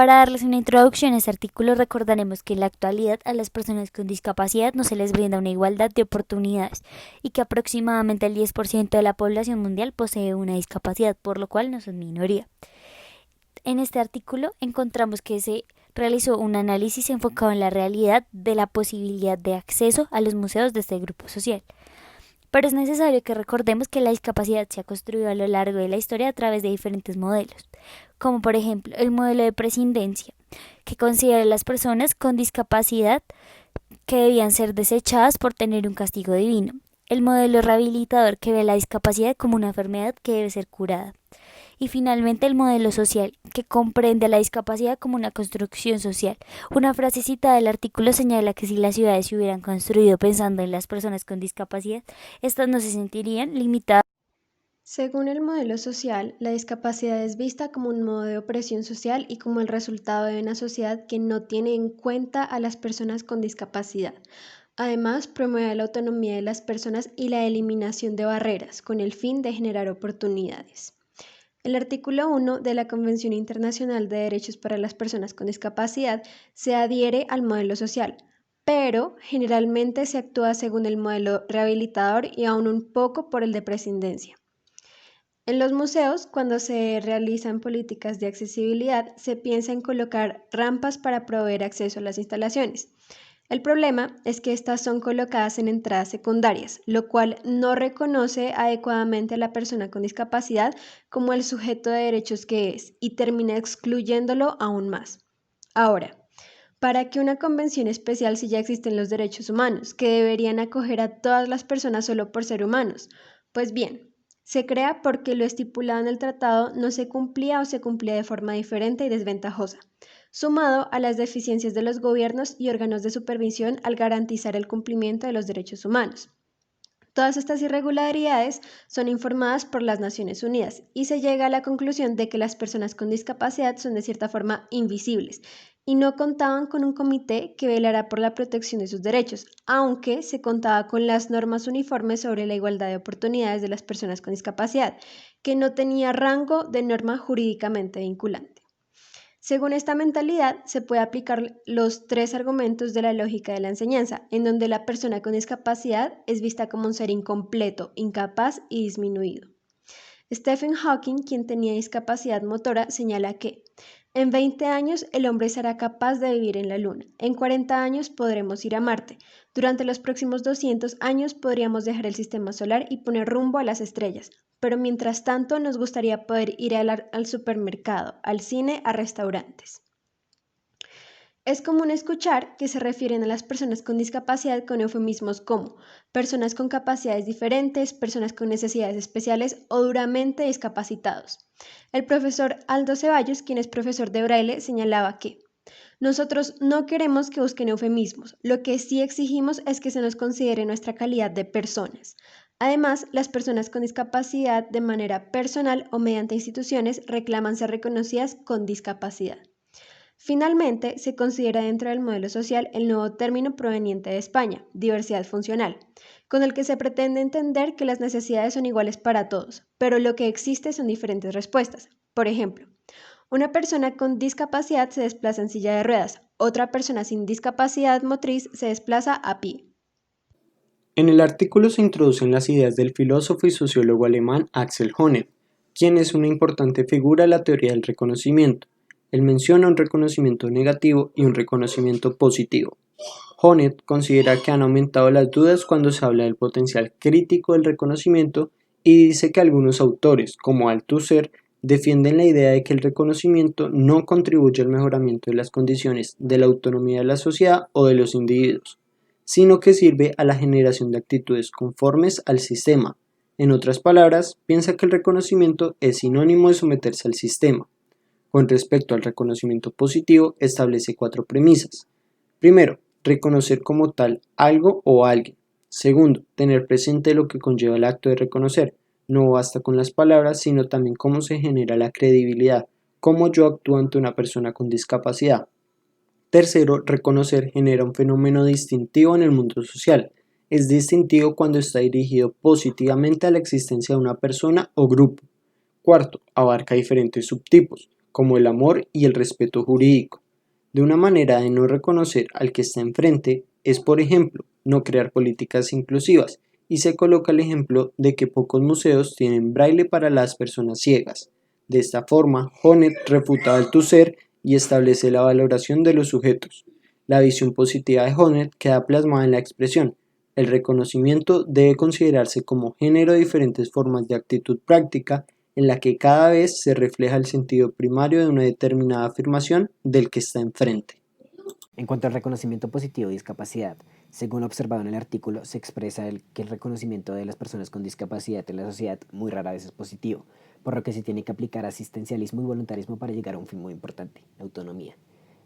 Para darles una introducción a este artículo, recordaremos que en la actualidad a las personas con discapacidad no se les brinda una igualdad de oportunidades y que aproximadamente el 10% de la población mundial posee una discapacidad, por lo cual no son minoría. En este artículo encontramos que se realizó un análisis enfocado en la realidad de la posibilidad de acceso a los museos de este grupo social. Pero es necesario que recordemos que la discapacidad se ha construido a lo largo de la historia a través de diferentes modelos, como por ejemplo el modelo de prescindencia, que considera a las personas con discapacidad que debían ser desechadas por tener un castigo divino, el modelo rehabilitador que ve la discapacidad como una enfermedad que debe ser curada, y finalmente el modelo social, que comprende a la discapacidad como una construcción social. Una frase citada del artículo señala que si las ciudades se hubieran construido pensando en las personas con discapacidad, estas no se sentirían limitadas. Según el modelo social, la discapacidad es vista como un modo de opresión social y como el resultado de una sociedad que no tiene en cuenta a las personas con discapacidad. Además, promueve la autonomía de las personas y la eliminación de barreras, con el fin de generar oportunidades. El artículo 1 de la Convención Internacional de Derechos para las Personas con Discapacidad se adhiere al modelo social, pero generalmente se actúa según el modelo rehabilitador y aún un poco por el de prescindencia. En los museos, cuando se realizan políticas de accesibilidad, se piensa en colocar rampas para proveer acceso a las instalaciones. El problema es que estas son colocadas en entradas secundarias, lo cual no reconoce adecuadamente a la persona con discapacidad como el sujeto de derechos que es y termina excluyéndolo aún más. Ahora, ¿para qué una convención especial si ya existen los derechos humanos, que deberían acoger a todas las personas solo por ser humanos? Pues bien, se crea porque lo estipulado en el tratado no se cumplía o se cumplía de forma diferente y desventajosa, sumado a las deficiencias de los gobiernos y órganos de supervisión al garantizar el cumplimiento de los derechos humanos. Todas estas irregularidades son informadas por las Naciones Unidas y se llega a la conclusión de que las personas con discapacidad son de cierta forma invisibles y no contaban con un comité que velara por la protección de sus derechos, aunque se contaba con las normas uniformes sobre la igualdad de oportunidades de las personas con discapacidad, que no tenía rango de norma jurídicamente vinculante. Según esta mentalidad, se puede aplicar los tres argumentos de la lógica de la enseñanza, en donde la persona con discapacidad es vista como un ser incompleto, incapaz y disminuido. Stephen Hawking, quien tenía discapacidad motora, señala que en 20 años el hombre será capaz de vivir en la Luna, en 40 años podremos ir a Marte, durante los próximos 200 años podríamos dejar el sistema solar y poner rumbo a las estrellas, pero mientras tanto nos gustaría poder ir al supermercado, al cine, a restaurantes. Es común escuchar que se refieren a las personas con discapacidad con eufemismos como personas con capacidades diferentes, personas con necesidades especiales o duramente discapacitados. El profesor Aldo Ceballos, quien es profesor de Braille, señalaba que nosotros no queremos que busquen eufemismos, lo que sí exigimos es que se nos considere nuestra calidad de personas. Además, las personas con discapacidad de manera personal o mediante instituciones reclaman ser reconocidas con discapacidad. Finalmente, se considera dentro del modelo social el nuevo término proveniente de España, diversidad funcional, con el que se pretende entender que las necesidades son iguales para todos, pero lo que existe son diferentes respuestas. Por ejemplo, una persona con discapacidad se desplaza en silla de ruedas, otra persona sin discapacidad motriz se desplaza a pie. En el artículo se introducen las ideas del filósofo y sociólogo alemán Axel Honneth, quien es una importante figura de la teoría del reconocimiento. Él menciona un reconocimiento negativo y un reconocimiento positivo. Honneth considera que han aumentado las dudas cuando se habla del potencial crítico del reconocimiento y dice que algunos autores, como Althusser, defienden la idea de que el reconocimiento no contribuye al mejoramiento de las condiciones de la autonomía de la sociedad o de los individuos, sino que sirve a la generación de actitudes conformes al sistema. En otras palabras, piensa que el reconocimiento es sinónimo de someterse al sistema. Con respecto al reconocimiento positivo, establece 4 premisas. Primero, reconocer como tal algo o alguien. Segundo, tener presente lo que conlleva el acto de reconocer. No basta con las palabras, sino también cómo se genera la credibilidad, cómo yo actúo ante una persona con discapacidad. Tercero, reconocer genera un fenómeno distintivo en el mundo social. Es distintivo cuando está dirigido positivamente a la existencia de una persona o grupo. Cuarto, abarca diferentes subtipos, como el amor y el respeto jurídico. De una manera de no reconocer al que está enfrente es, por ejemplo, no crear políticas inclusivas, y se coloca el ejemplo de que pocos museos tienen braille para las personas ciegas. De esta forma, Honneth refuta Althusser y establece la valoración de los sujetos. La visión positiva de Honneth queda plasmada en la expresión: el reconocimiento debe considerarse como género de diferentes formas de actitud práctica en la que cada vez se refleja el sentido primario de una determinada afirmación del que está enfrente. En cuanto al reconocimiento positivo de discapacidad, según lo observado en el artículo, se expresa que el reconocimiento de las personas con discapacidad en la sociedad muy rara vez es positivo, por lo que se tiene que aplicar asistencialismo y voluntarismo para llegar a un fin muy importante: la autonomía.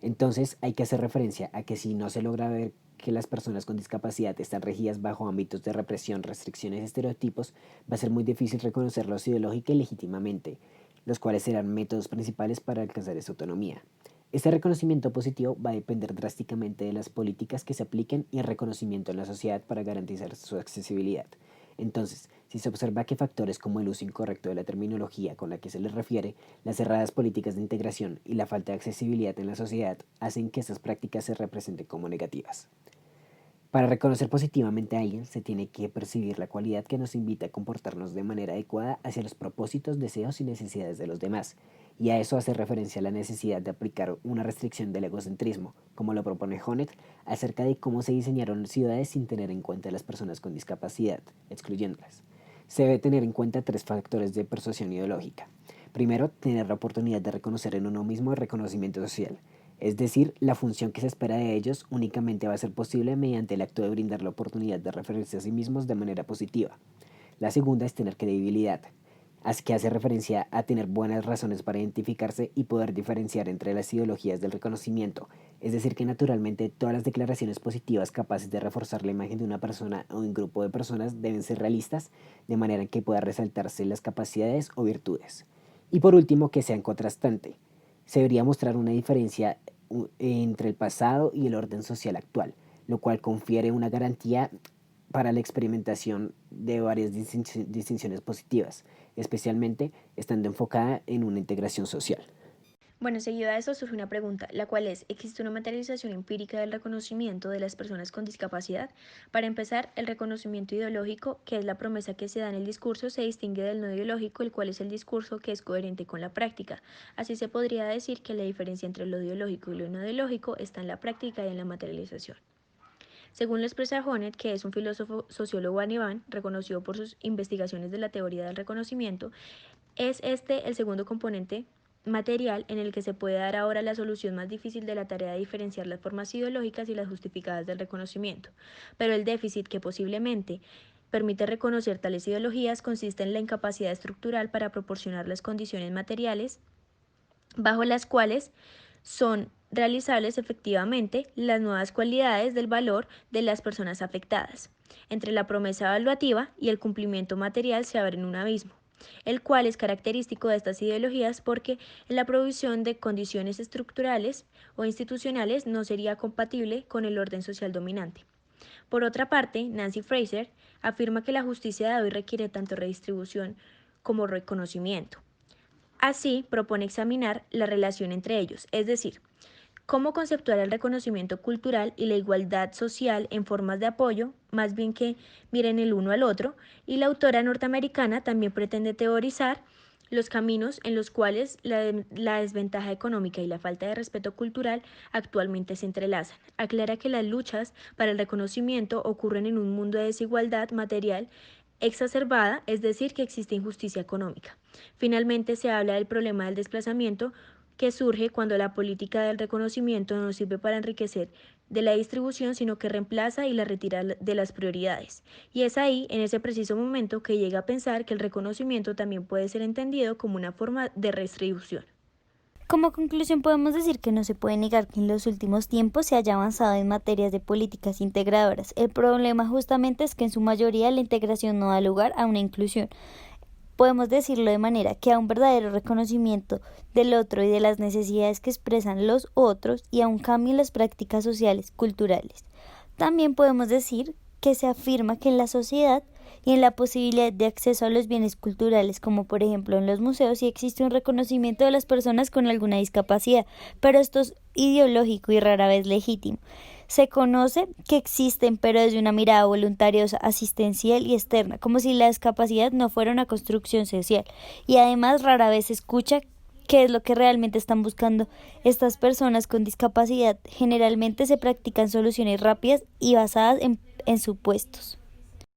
Entonces hay que hacer referencia a que si no se logra ver que las personas con discapacidad están regidas bajo ámbitos de represión, restricciones y estereotipos, va a ser muy difícil reconocerlos ideológica y legítimamente, los cuales serán métodos principales para alcanzar esa autonomía. Este reconocimiento positivo va a depender drásticamente de las políticas que se apliquen y el reconocimiento en la sociedad para garantizar su accesibilidad. Entonces, si se observa que factores como el uso incorrecto de la terminología con la que se les refiere, las erradas políticas de integración y la falta de accesibilidad en la sociedad hacen que estas prácticas se representen como negativas. Para reconocer positivamente a alguien, se tiene que percibir la cualidad que nos invita a comportarnos de manera adecuada hacia los propósitos, deseos y necesidades de los demás, y a eso hace referencia la necesidad de aplicar una restricción del egocentrismo, como lo propone Honneth, acerca de cómo se diseñaron ciudades sin tener en cuenta a las personas con discapacidad, excluyéndolas. Se debe tener en cuenta 3 factores de persuasión ideológica. Primero, tener la oportunidad de reconocer en uno mismo el reconocimiento social. Es decir, la función que se espera de ellos únicamente va a ser posible mediante el acto de brindar la oportunidad de referirse a sí mismos de manera positiva. La segunda es tener credibilidad, que hace referencia a tener buenas razones para identificarse y poder diferenciar entre las ideologías del reconocimiento, es decir, que naturalmente todas las declaraciones positivas capaces de reforzar la imagen de una persona o un grupo de personas deben ser realistas, de manera en que pueda resaltarse las capacidades o virtudes. Y por último, que sean contrastantes. Se debería mostrar una diferencia entre el pasado y el orden social actual, lo cual confiere una garantía para la experimentación de varias distinciones positivas, especialmente estando enfocada en una integración social. Bueno, seguido a esto surge una pregunta, la cual es: ¿existe una materialización empírica del reconocimiento de las personas con discapacidad? Para empezar, el reconocimiento ideológico, que es la promesa que se da en el discurso, se distingue del no ideológico, el cual es el discurso que es coherente con la práctica. Así se podría decir que la diferencia entre lo ideológico y lo no ideológico está en la práctica y en la materialización. Según lo expresa Honneth, que es un filósofo sociólogo alemán reconocido por sus investigaciones de la teoría del reconocimiento, es este el segundo componente material en el que se puede dar ahora la solución más difícil de la tarea de diferenciar las formas ideológicas y las justificadas del reconocimiento. Pero el déficit que posiblemente permite reconocer tales ideologías consiste en la incapacidad estructural para proporcionar las condiciones materiales bajo las cuales son realizables efectivamente las nuevas cualidades del valor de las personas afectadas. Entre la promesa evaluativa y el cumplimiento material se abre un abismo, el cual es característico de estas ideologías porque en la provisión de condiciones estructurales o institucionales no sería compatible con el orden social dominante. Por otra parte, Nancy Fraser afirma que la justicia de hoy requiere tanto redistribución como reconocimiento. Así, propone examinar la relación entre ellos, es decir, cómo conceptuar el reconocimiento cultural y la igualdad social en formas de apoyo, más bien que miren el uno al otro, y la autora norteamericana también pretende teorizar los caminos en los cuales la desventaja económica y la falta de respeto cultural actualmente se entrelazan. Aclara que las luchas para el reconocimiento ocurren en un mundo de desigualdad material exacerbada, es decir, que existe injusticia económica. Finalmente, se habla del problema del desplazamiento que surge cuando la política del reconocimiento no sirve para enriquecer de la distribución, sino que reemplaza y la retira de las prioridades. Y es ahí, en ese preciso momento, que llega a pensar que el reconocimiento también puede ser entendido como una forma de redistribución. Como conclusión podemos decir que no se puede negar que en los últimos tiempos se haya avanzado en materias de políticas integradoras. El problema justamente es que en su mayoría la integración no da lugar a una inclusión. Podemos decirlo de manera que a un verdadero reconocimiento del otro y de las necesidades que expresan los otros y a un cambio en las prácticas sociales, culturales. También podemos decir que se afirma que en la sociedad y en la posibilidad de acceso a los bienes culturales, como por ejemplo en los museos, sí existe un reconocimiento de las personas con alguna discapacidad, pero esto es ideológico y rara vez legítimo. Se conoce que existen, pero desde una mirada voluntariosa, asistencial y externa, como si la discapacidad no fuera una construcción social, y además rara vez se escucha qué es lo que realmente están buscando estas personas con discapacidad. Generalmente se practican soluciones rápidas y basadas en supuestos.